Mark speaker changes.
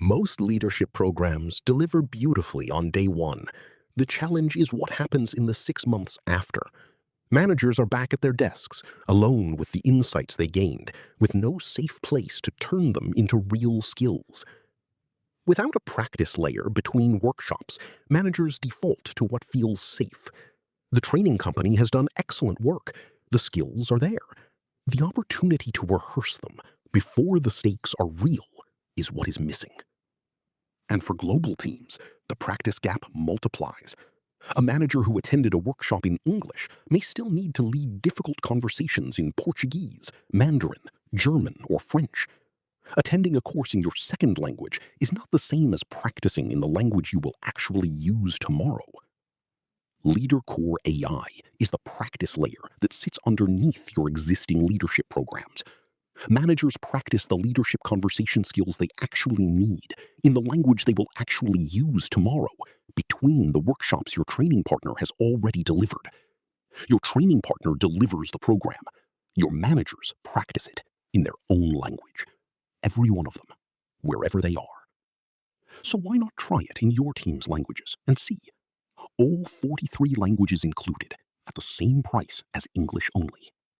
Speaker 1: Most leadership programs deliver beautifully on day one. The challenge is what happens in the 6 months after. Managers are back at their desks, alone with the insights they gained, with no safe place to turn them into real skills. Without a practice layer between workshops, managers default to what feels safe. The training company has done excellent work. The skills are there. The opportunity to rehearse them before the stakes are real is what is missing. And for global teams, the practice gap multiplies. A manager who attended a workshop in English may still need to lead difficult conversations in Portuguese, Mandarin, German, or French. Attending a course in your second language is not the same as practicing in the language you will actually use tomorrow. LeaderCoreAI is the practice layer that sits underneath your existing leadership programs. Managers practice the leadership conversation skills they actually need in the language they will actually use tomorrow, between the workshops your training partner has already delivered. Your training partner delivers the program. Your managers practice it in their own language. Every one of them, wherever they are. So why not try it in your team's languages and see? All 43 languages included, at the same price as English only.